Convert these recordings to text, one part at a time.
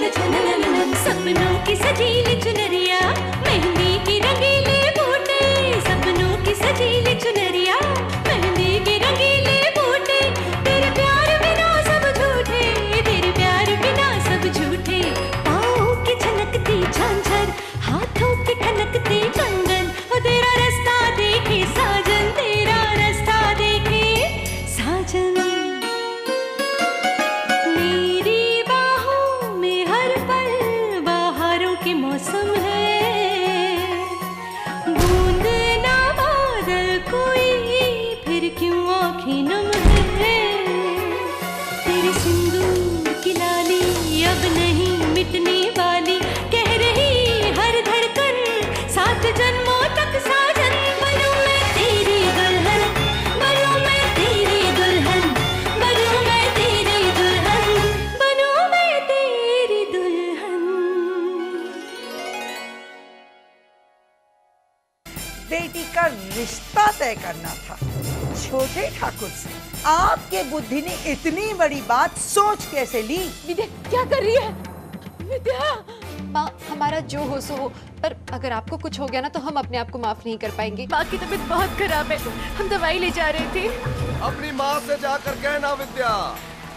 सपनों की सजीली चुनरिया, मेहंदी की रंगीले बूटे, सपनों की सजीली चुनरिया, मेहंदी की रंगीले बूटे, तेरे प्यार बिना सब झूठे, तेरे प्यार बिना सब झूठे। पाँव की छनकती झांझर, हाथों की ठनकती कंगन, वो तेरा रास्ता देखे साजन, तेरा रास्ता देखे साजन। मेरी बाहों में हर पल बहारों के मौसम है, बूंद ना बादल कोई, फिर क्यों आँखें नम है। तेरे सिंदूर की लाली अब नहीं मिटने वाली, कह रही हर धड़कन सात जन्मों तक साजन। बनूं मैं तेरी दुल्हन, बनूं मैं तेरी दुल्हन, बनूं मैं तेरी दुल्हन, बनूं मैं तेरी दुल्हन। बेटी का रिश्ता तय करना था छोटे ठाकुर से। आपके बुद्धि ने इतनी बड़ी बात सोच कैसे ली? विद्या क्या कर रही है? विद्या माँ, हमारा जो हो सो हो, पर अगर आपको कुछ हो गया ना तो हम अपने आप को माफ नहीं कर पाएंगे। माँ की तबीयत बहुत खराब है, हम दवाई ले जा रहे थे। अपनी माँ से जाकर कहना विद्या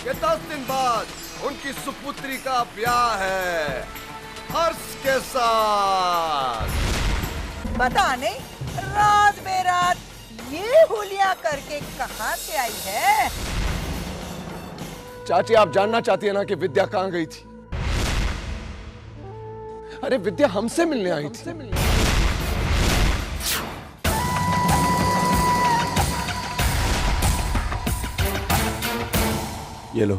कि 10 दिन बाद उनकी सुपुत्री का ब्याह है हर्ष के साथ। पता नहीं रात बेरात ये हुलिया करके कहाँ से आई है। चाची, आप जानना चाहती है ना कि विद्या कहाँ गई थी? अरे विद्या हमसे मिलने आई थी। ये लो।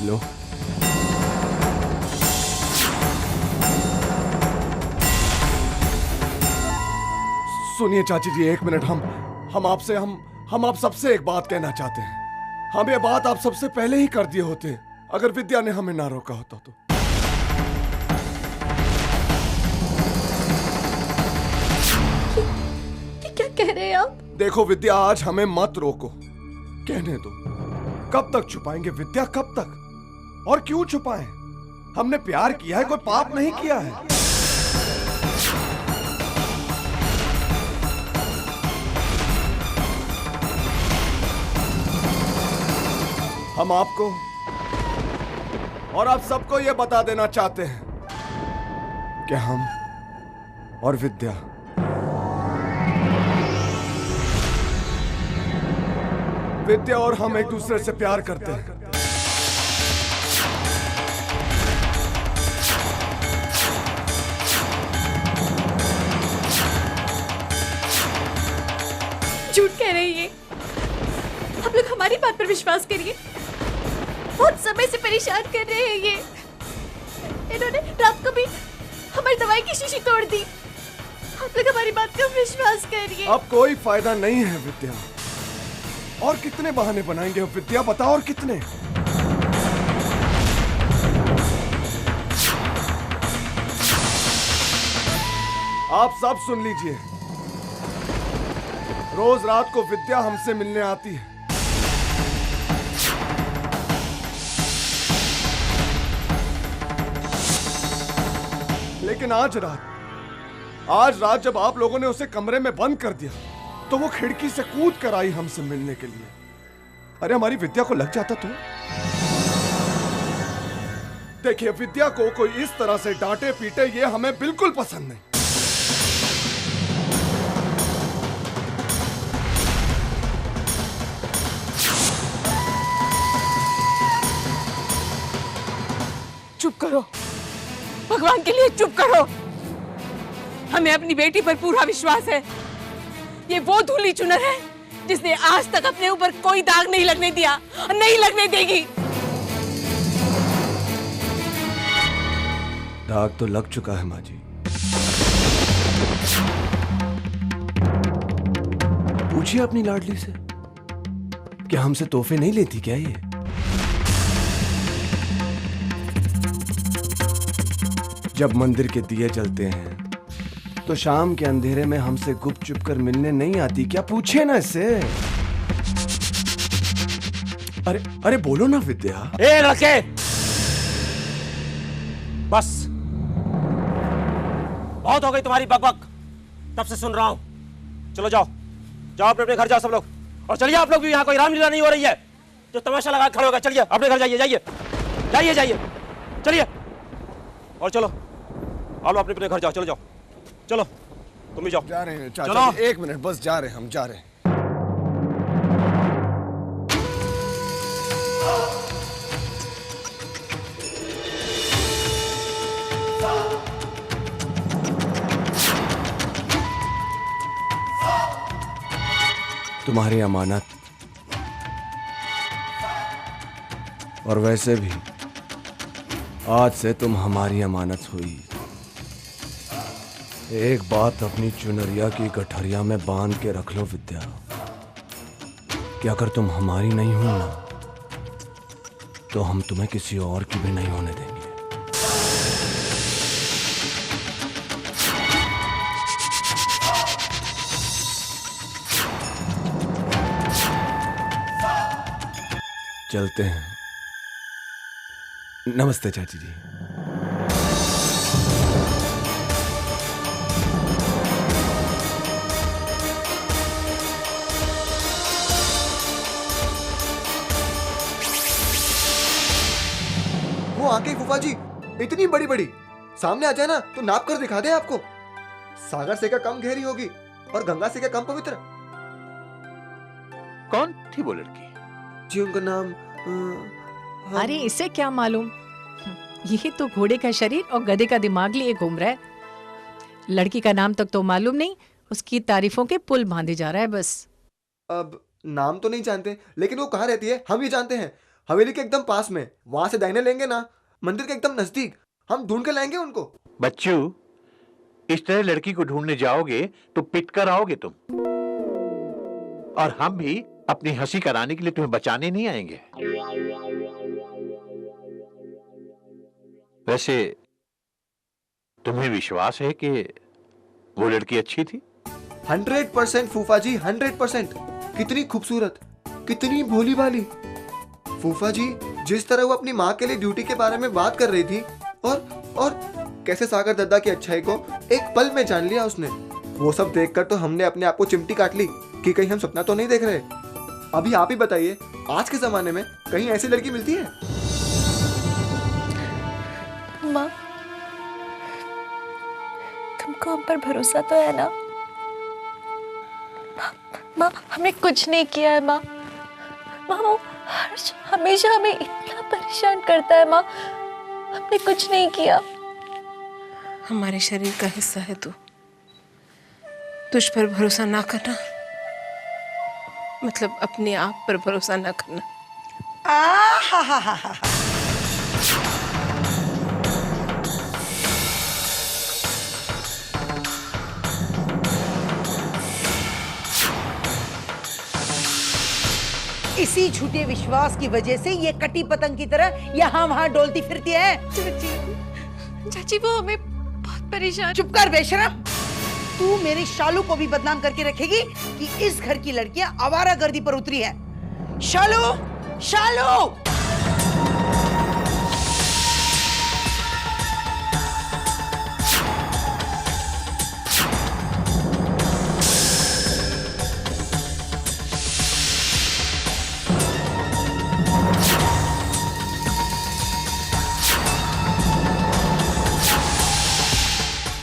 लो। सुनिए चाची जी, 1 मिनट। हम आप सबसे एक बात कहना चाहते हैं। हम ये बात आप सबसे पहले ही कर दिए होते अगर विद्या ने हमें ना रोका होता तो। ये क्या कह रहे हैं आप? देखो विद्या, आज हमें मत रोको, कहने दो। कब तक छुपाएंगे विद्या, कब तक? और क्यों छुपाएं? हमने प्यार किया है, कोई पाप नहीं किया है। हम आपको और आप सबको यह बता देना चाहते हैं कि हम और विद्या और हम एक दूसरे से प्यार करते हैं। झूठ कह रही है। आप लोग हमारी बात पर विश्वास करिए। बहुत समय से परेशान कर रहे हैं ये। इन्होंने रात को भी हमारी दवाई की शीशी तोड़ दी। आप लोग हमारी बात का विश्वास करिए। अब कोई फायदा नहीं है विद्या। और कितने बहाने बनाएंगे विद्या, बताओ, और कितने? आप सब सुन लीजिए, रोज रात को विद्या हमसे मिलने आती है। लेकिन आज रात जब आप लोगों ने उसे कमरे में बंद कर दिया तो वो खिड़की से कूद कर आई हमसे मिलने के लिए। अरे हमारी विद्या को लग जाता तो? देखिए, विद्या को कोई इस तरह से डांटे पीटे ये हमें बिल्कुल पसंद नहीं। चुप करो, भगवान के लिए चुप करो। हमें अपनी बेटी पर पूरा विश्वास है। ये वो धूली चुनर है जिसने आज तक अपने ऊपर कोई दाग नहीं लगने दिया और नहीं लगने देगी। दाग तो लग चुका है माँ जी। पूछिए अपनी लाडली से, क्या हमसे तोहफे नहीं लेती क्या ये? जब मंदिर के दिए जलते हैं तो शाम के अंधेरे में हमसे गुपचुप कर मिलने नहीं आती क्या? पूछे ना इससे। अरे अरे बोलो ना विद्या। ए लड़के, बस बहुत हो गई तुम्हारी बकबक, तब से सुन रहा हूं। चलो जाओ जाओ, अपने अपने घर जाओ सब लोग। और चलिए आप लोग भी, यहाँ कोई रामलीला नहीं हो रही है जो तमाशा लगा खड़े होगा। चलिए अपने घर जाइए, जाइए जाइए जाइए, चलिए। और चलो आप लोग अपने अपने घर जाओ, चलो जाओ, चलो तुम भी जाओ। जा रहे हैं चाचा चलो। जी, एक मिनट बस, जा रहे हैं हम, जा रहे हैं। तुम्हारी अमानत, और वैसे भी आज से तुम हमारी अमानत हुई। एक बात अपनी चुनरिया की गठरिया में बांध के रख लो विद्या, कि अगर तुम हमारी नहीं हो ना, तो हम तुम्हें किसी और की भी नहीं होने देंगे। चलते हैं। नमस्ते चाची जी। वो आंखें फूफा जी इतनी बड़ी बड़ी, सामने आ जाए ना तो नाप कर दिखा दे आपको। सागर से क्या कम गहरी होगी और गंगा से क्या कम पवित्र। कौन थी वो लड़की? जी उनका नाम अरे इसे क्या मालूम, ये तो घोड़े का शरीर और गधे का दिमाग लिए घूम रहा है। लड़की का नाम तक तो मालूम नहीं, उसकी तारीफों के पुल बांधे जा रहा है बस। अब नाम तो नहीं जानते, लेकिन वो कहाँ रहती है हम ये जानते हैं। हवेली के एकदम पास में, वहां से दाहिने लेंगे ना, मंदिर के एकदम नजदीक। हम ढूंढ के लाएंगे उनको। बच्चू, इस तरह लड़की को ढूंढने जाओगे तो पिट कर आओगे तुम, और हम भी अपनी हंसी कराने के लिए तुम्हें बचाने नहीं आएंगे। वैसे तुम्हें विश्वास है कि वो लड़की अच्छी थी? 100% फूफा जी, 100%। कितनी खूबसूरत, कितनी भोली भाली। फूफा जी जिस तरह वो अपनी माँ के लिए ड्यूटी के बारे में बात कर रही थी, और कैसे सागर दादा की अच्छाई को एक पल में जान लिया उसने, वो सब देखकर तो हमने अपने आप को चिमटी काट ली कि कहीं हम सपना तो नहीं देख रहे। अभी आप ही बताइए, आज के जमाने में कहीं ऐसी लड़की मिलती है? माँ, तुमको हम पर भरोसा तो है ना? माँ हमने कुछ नहीं किया है माँ। माँ वो हर्ष हमेशा हमें इतना परेशान करता है माँ, हमने कुछ नहीं किया। हमारे शरीर का हिस्सा है तू, तुझ पर भरोसा ना करना मतलब अपने आप पर भरोसा ना करना। आहाहाहा। इसी झूठे विश्वास की वजह से ये कटी पतंग की तरह यहाँ वहाँ डोलती फिरती है। चाची वो हमें बहुत परेशान। चुप कर बेशरम, तू मेरी शालू को भी बदनाम करके रखेगी कि इस घर की लड़कियां आवारागर्दी पर उतरी हैं। शालू, शालू!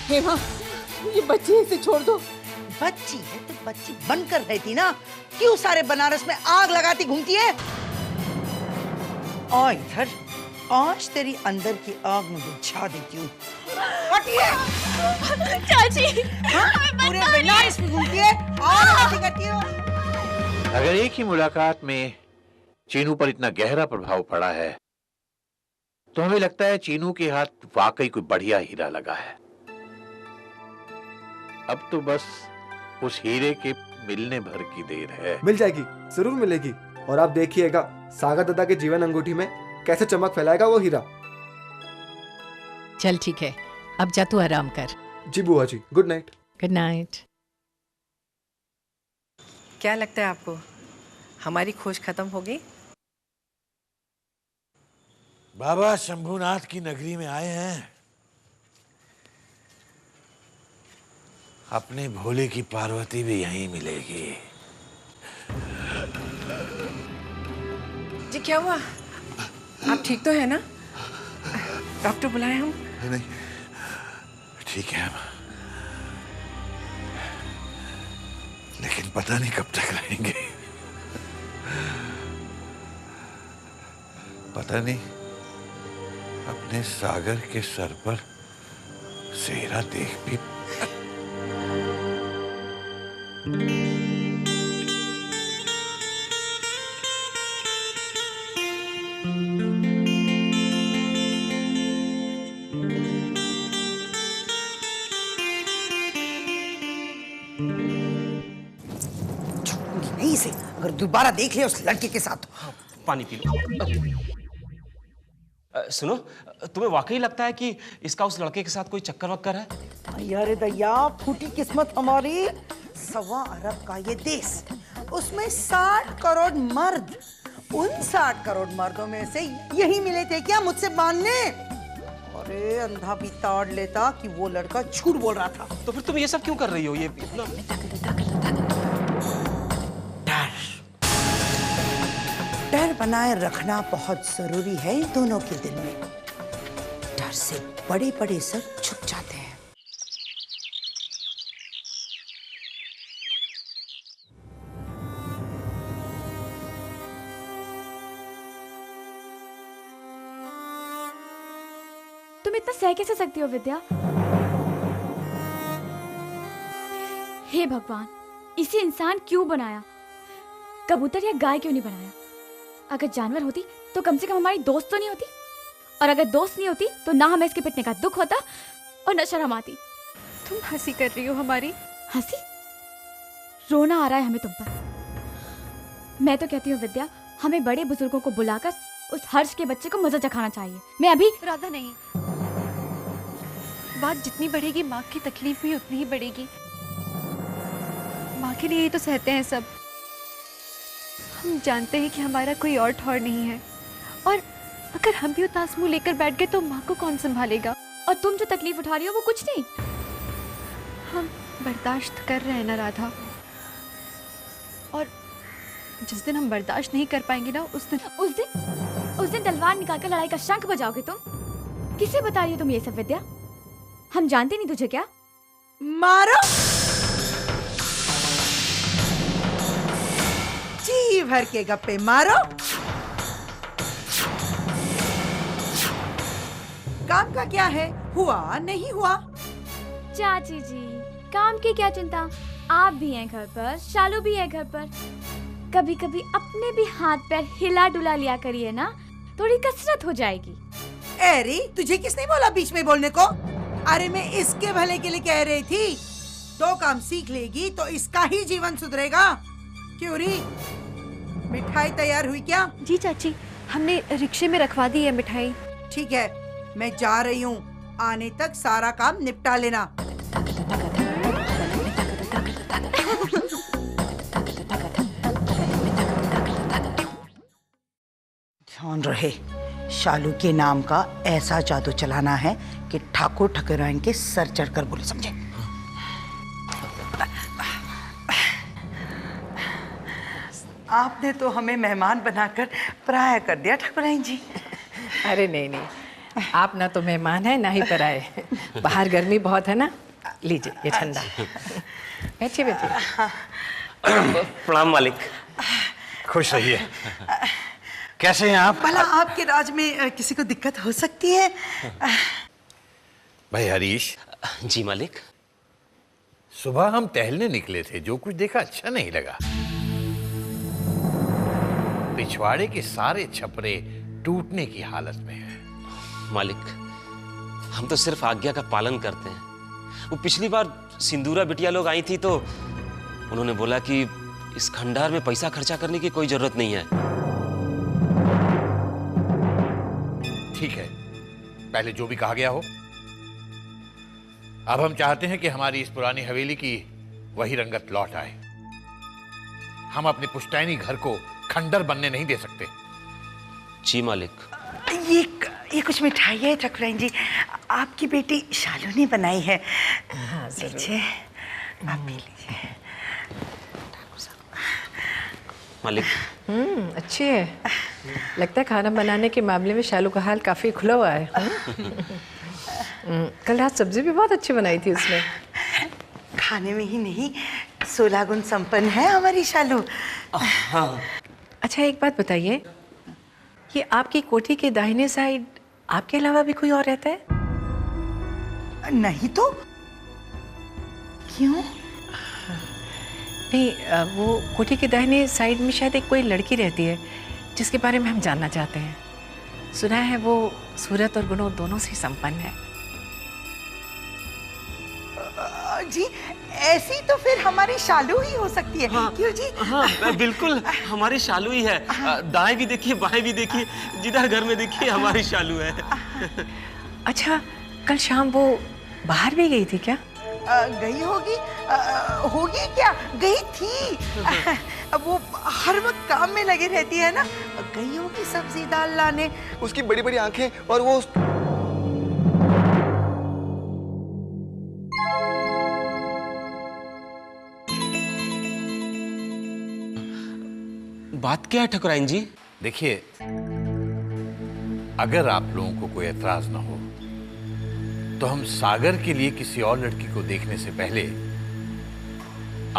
हेमा, ये बच्ची इसे छोड़ दो। बच्ची है तो बच्ची बनकर रहती ना, क्यों सारे बनारस में आग लगाती घूमती है? और इधर आज तेरी अंदर की आग में बुझा देती हूँ। हटिए! चाची हाँ? पूरे बनारस में घूमती है, आग लगाती करती हो। अगर एक ही मुलाकात में चीनू पर इतना गहरा प्रभाव पड़ा है, तो हमें लगता है चीनू के हाथ वाकई कोई बढ़िया हीरा लगा है। अब तो बस उस हीरे के मिलने भर की देर है। मिल जाएगी, जरूर मिलेगी। और आप देखिएगा सागर दादा के जीवन अंगूठी में कैसे चमक फैलाएगा वो हीरा। चल ठीक है, अब जा तू आराम कर। जी बुआ जी, गुड नाइट। Good night. क्या लगता है आपको, हमारी खोज खत्म हो गई? बाबा शंभुनाथ की नगरी में आए हैं। अपने भोले की पार्वती भी यहीं मिलेगी। जी क्या हुआ? आप ठीक तो है ना? डॉक्टर बुलाए हम? नहीं, ठीक है हम, लेकिन पता नहीं कब तक रहेंगे। पता नहीं अपने सागर के सर पर सेहरा देख भी। नहीं से अगर दोबारा देख ले उस लड़के के साथ। पानी पी लो। सुनो, तुम्हें वाकई लगता है कि इसका उस लड़के के साथ कोई चक्कर वक्कर है? यार दैया, फूटी किस्मत हमारी। 1.25 अरब का ये देश, उसमें 60 करोड़ मर्द। उन 60 करोड़ मर्दों में से यही मिले थे क्या मुझसे बांधने? अरे अंधा भी ताड़ लेता कि वो लड़का झूठ बोल रहा था। तो फिर तुम ये सब क्यों कर रही हो? ये इतना डर बनाए रखना बहुत जरूरी है इन दोनों के दिल में। डर से बड़े बड़े सर छुप जाते हैं। तुम इतना सह कैसे सकती हो विद्या? हे भगवान, इसे इंसान क्यों बनाया? कबूतर या गाय क्यों नहीं बनाया? अगर जानवर होती तो कम से कम हमारी दोस्त तो नहीं होती, और अगर दोस्त नहीं होती तो ना हमें इसके पिटने का दुख होता और न शर्म आती। तुम हंसी कर रही हो हमारी? हंसी? रोना आ रहा है हमें तुम पर। मैं तो कहती हूँ विद्या, हमें बड़े बुजुर्गों को बुलाकर उस हर्ष के बच्चे को मजा चखाना चाहिए। मैं अभी राधा नहीं, बात जितनी बढ़ेगी माँ की तकलीफ भी उतनी ही बढ़ेगी। माँ के लिए ही तो सहते हैं सब। हम जानते हैं कि हमारा कोई और ठौर नहीं है, और अगर हम भी उदास मुंह लेकर बैठ गए तो माँ को कौन संभालेगा? और तुम जो तकलीफ उठा रही हो वो कुछ नहीं। हम बर्दाश्त कर रहे हैं ना राधा, और जिस दिन हम बर्दाश्त नहीं कर पाएंगे ना उस दिन तलवार निकालकर लड़ाई का शंख बजाओगे तुम। किसे बता रही हो तुम ये सब विद्या? हम जानते नहीं तुझे क्या? मारो, जी भर के गप्पे मारो। काम का क्या है, हुआ नहीं हुआ। चाची जी, काम की क्या चिंता? आप भी हैं घर पर, शालू भी है घर पर। कभी कभी अपने भी हाथ पैर हिला डुला लिया करिए ना, थोड़ी कसरत हो जाएगी। एरी, तुझे किसने बोला बीच में बोलने को? अरे मैं इसके भले के लिए कह रही थी। 2 काम सीख लेगी तो इसका ही जीवन सुधरेगा। क्यों री, मिठाई तैयार हुई क्या? जी चाची, हमने रिक्शे में रखवा दी है मिठाई। ठीक है, मैं जा रही हूँ। आने तक सारा काम निपटा लेना। ध्यान रहे, शालू के नाम का ऐसा जादू चलाना है कि ठाकुर ठकुराइन के सर चढ़कर बोले, समझे? आपने तो हमें मेहमान बनाकर पराया कर दिया ठकुराइन जी। अरे नहीं नहीं, आप ना तो मेहमान है ना ही पराए। बाहर गर्मी बहुत है ना, लीजिए ये ठंडा। बैठिए बैठिए। प्रणाम मालिक। खुश रहिए। कैसे हैं आप? भला आपके राज में किसी को दिक्कत हो सकती है? भाई हरीश। जी मालिक। सुबह हम टहलने निकले थे, जो कुछ देखा अच्छा नहीं लगा। पिछवाड़े के सारे छपरे टूटने की हालत में हैं। मालिक, हम तो सिर्फ आज्ञा का पालन करते हैं। वो पिछली बार सिंदूरा बिटिया लोग आई थी तो उन्होंने बोला कि इस खंडार में पैसा खर्चा करने की कोई जरूरत नहीं है। ठीक है, पहले जो भी कहा गया हो। अब हम चाहते हैं कि हमारी इस पुरानी हवेली की वही रंगत लौट आए। हम अपने पुश्तैनी घर को खंडर बनने नहीं दे सकते। जी मालिक। ये कुछ मिठाई है ठकुराइन जी, आपकी बेटी शालू ने बनाई है। लीजिए, आप भी लीजिए। मालिक। अच्छी है। लगता है खाना बनाने के मामले में शालू का हाल काफी खुला हुआ है। कल रात सब्जी भी बहुत अच्छी बनाई थी उसने। खाने में ही नहीं, 16 गुण संपन्न है हमारी शालू। हाँ। अच्छा एक बात बताइए, ये आपकी कोठी के दाहिने साइड आपके अलावा भी कोई और रहता है? नहीं तो क्यों? नहीं, वो कोठी के दाहिने साइड में शायद एक कोई लड़की रहती है जिसके बारे में हम जानना चाहते हैं। सुना है वो सूरत और गुणों दोनों से संपन्न है। जी ऐसी तो फिर हमारी शालू ही हो सकती है। हाँ, क्यों जी? हाँ बिल्कुल हमारी शालू ही है। दाएं भी देखिए बाएं भी देखिए, जिधर घर में देखिए हमारी शालू है। अच्छा कल शाम वो बाहर भी गई थी क्या? गई होगी, होगी क्या, गई थी। अब वो हर वक्त काम में लगी रहती है ना, गई होगी सब्जी दाल लाने। उसकी बड़ी बड़ी आंखें और वो बात क्या है ठकुराइन जी? देखिए, अगर आप लोगों को कोई एतराज ना हो तो हम सागर के लिए किसी और लड़की को देखने से पहले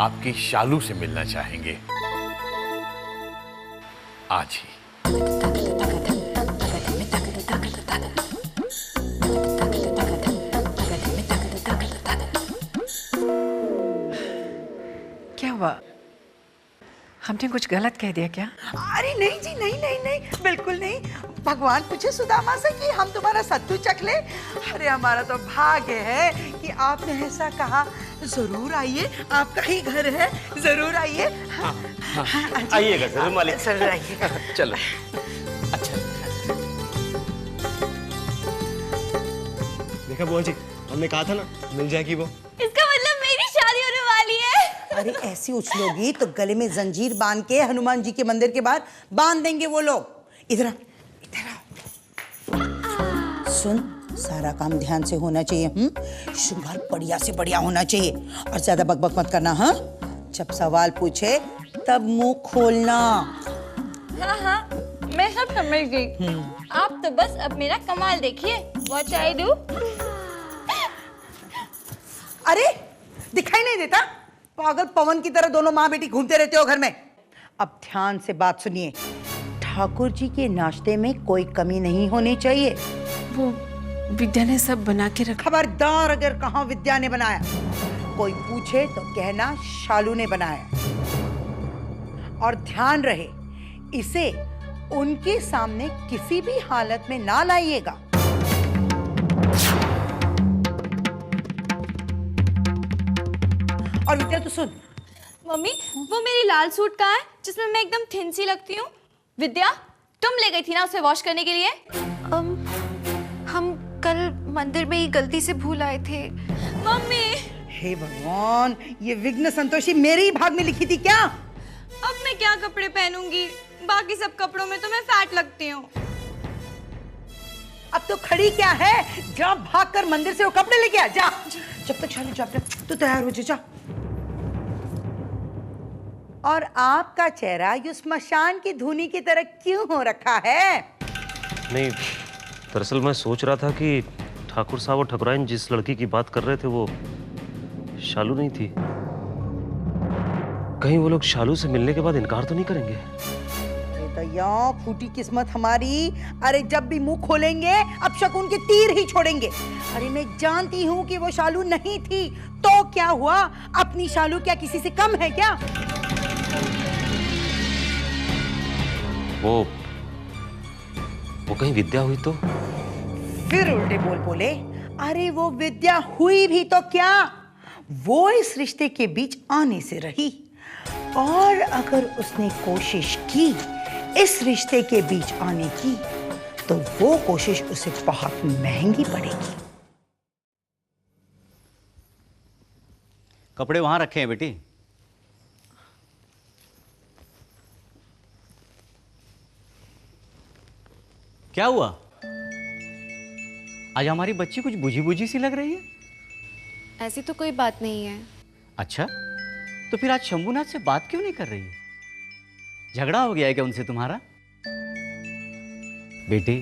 आपकी शालू से मिलना चाहेंगे आज ही। क्या हुआ, हमने कुछ गलत कह दिया क्या? अरे नहीं जी, नहीं नहीं नहीं, बिल्कुल नहीं। भगवान पूछे सुदामा से कि हम तुम्हारा सत्तू चख ले। अरे हमारा तो भाग्य है कि आपने ऐसा कहा। जरूर आइए, आपका ही घर है, जरूर आइए। आइएगा जरूर मालिक। जरूर आइएगा। चलो। अच्छा देखा बुआ जी, हमने कहा था ना मिल जाएगी वो। इसका मतलब मेरी शादी होने वाली है। अरे ऐसी उछलोगी तो गले में जंजीर बांध के हनुमान जी के मंदिर के बाहर बांध देंगे वो लोग। इधर सुन, सारा काम ध्यान से होना चाहिए। श्रृंगार बढ़िया से बढ़िया होना चाहिए और ज्यादा बकबक मत करना। हाँ, जब सवाल पूछे तब मुंह खोलना। हाँ हाँ मैं सब समझ गई। आप तो बस अब मेरा कमाल देखिए। What I do? अरे दिखाई नहीं देता? पागल पवन की तरह दोनों माँ बेटी घूमते रहते हो घर में। अब ध्यान से बात सुनिए, ठाकुर जी के नाश्ते में कोई कमी नहीं होनी चाहिए। वो विद्या ने सब बना के रखा। खबरदार अगर कहा विद्या ने बनाया, कोई पूछे तो कहना शालू ने बनाया। और ध्यान रहे, इसे उनके सामने किसी भी हालत में ना लाइएगा। और विद्या तो सुन। मम्मी वो मेरी लाल सूट कहाँ है जिसमें मैं एकदम थिन सी लगती हूँ? विद्या तुम ले गई थी ना उसे वॉश करने के लिए? हम कल मंदिर में ही गलती से भूल आए थे। मम्मी हे भगवान, ये विघ्न संतोषी मेरे ही भाग में लिखी थी क्या? अब मैं क्या कपड़े पहनूंगी? बाकी सब कपड़ों में तो मैं फैट लगती हूँ। अब तो खड़ी क्या है, जा भागकर मंदिर से वो कपड़े लेके आ जा। जब तक शालू तू तैयार हो जा। और आपका चेहरा ये स्मशान की धूनी की तरह क्यों हो रखा है? नहीं, दरअसल मैं सोच रहा था कि ठाकुर साहब और ठकुराइन जिस लड़की की बात कर रहे थे वो शालू नहीं थी। कहीं वो लोग शालू से मिलने के बाद इनकार तो नहीं करेंगे? दया फूटी किस्मत हमारी। अरे जब भी मुंह खोलेंगे अब शकुन के तीर ही छोड़ेंगे। अरे मैं जानती हूँ कि वो शालू नहीं थी, तो क्या हुआ? अपनी शालू क्या किसी से कम है क्या? वो कहीं विद्या हुई तो? फिर उल्टे बोल बोले। अरे वो विद्या हुई भी तो क्या, वो इस रिश्ते के बीच आने से रही। और अगर उसने कोशिश की इस रिश्ते के बीच आने की, तो वो कोशिश उसे बहुत महंगी पड़ेगी। कपड़े वहां रखे हैं बेटी। क्या हुआ? आज हमारी बच्ची कुछ बुझी बुझी सी लग रही है। ऐसी तो कोई बात नहीं है। अच्छा, तो फिर आज शंभूनाथ से बात क्यों नहीं कर रही है? झगड़ा हो गया है क्या उनसे तुम्हारा? बेटी,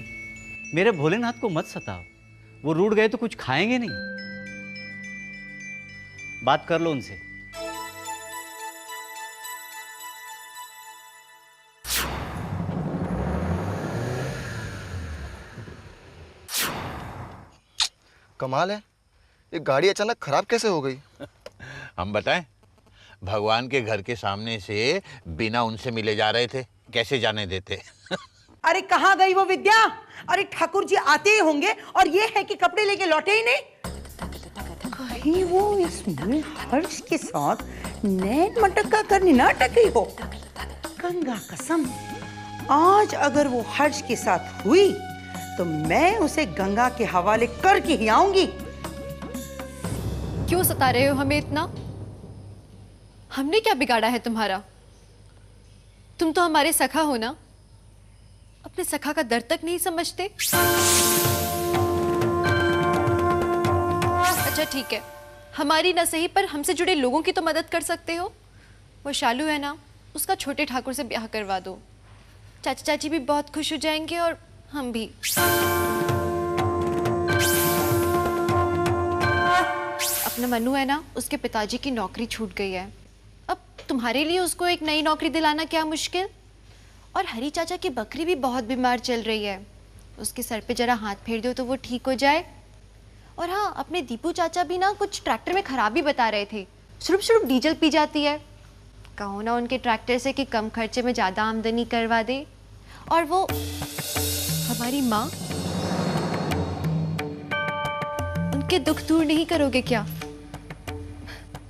मेरे भोलेनाथ को मत सताओ, वो रूठ गए तो कुछ खाएंगे नहीं। बात कर लो उनसे। कमाल है, ये गाड़ी अचानक खराब कैसे हो गई? हम बताएं, भगवान के घर के सामने से बिना उनसे मिले जा रहे थे, कैसे जाने देते? अरे कहाँ गई वो विद्या? अरे ठाकुर जी आते ही होंगे और ये है कि कपड़े लेके लौटे ही नहीं। कहीं वो इसमें हर्ष के साथ नैन मटक्का करने ना अटकी हो। गंगा कसम, आज अगर वो हर्ष के साथ हुई तो मैं उसे गंगा के हवाले करके ही आऊंगी। क्यों सता रहे हो हमें इतना? हमने क्या बिगाड़ा है तुम्हारा? तुम तो हमारे सखा हो ना, अपने सखा का दर्द तक नहीं समझते? अच्छा ठीक है, हमारी ना सही पर हमसे जुड़े लोगों की तो मदद कर सकते हो। वो शालू है ना, उसका छोटे ठाकुर से ब्याह करवा दो। चाचा चाची भी बहुत खुश हो जाएंगे और हम भी। अपना मनु है ना, उसके पिताजी की नौकरी छूट गई है। अब तुम्हारे लिए उसको एक नई नौकरी दिलाना क्या मुश्किल। और हरी चाचा की बकरी भी बहुत बीमार चल रही है, उसके सर पे जरा हाथ फेर दो तो वो ठीक हो जाए। और हाँ, अपने दीपू चाचा भी ना कुछ ट्रैक्टर में खराबी बता रहे थे, शुरुप शुरुप डीजल पी जाती है। कहो ना उनके ट्रैक्टर से कि कम खर्चे में ज़्यादा आमदनी करवा दे। और वो हमारी माँ, उनके दुख दूर नहीं करोगे क्या?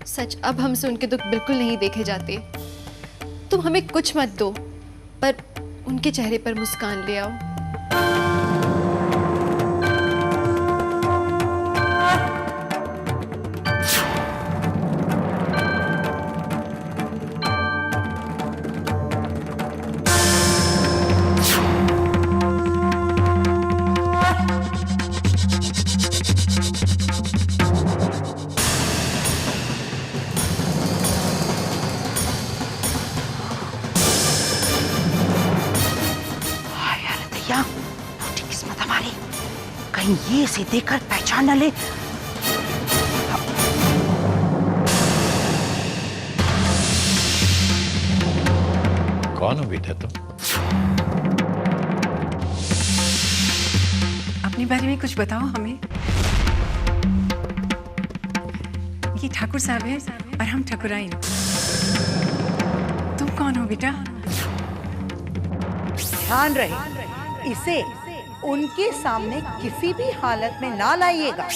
सच, अब हमसे उनके दुख बिल्कुल नहीं देखे जाते। तुम हमें कुछ मत दो, पर उनके चेहरे पर मुस्कान ले आओ। किस्मत हमारी, कहीं ये इसे देखकर पहचान न ले। कौन हो बेटा तुम? अपने बारे में कुछ बताओ हमें। ये ठाकुर साहब है और हम ठकुराइन। तुम कौन हो बेटा? ध्यान रहे, इसे उनके सामने किसी भी हालत में ना लाइएगा।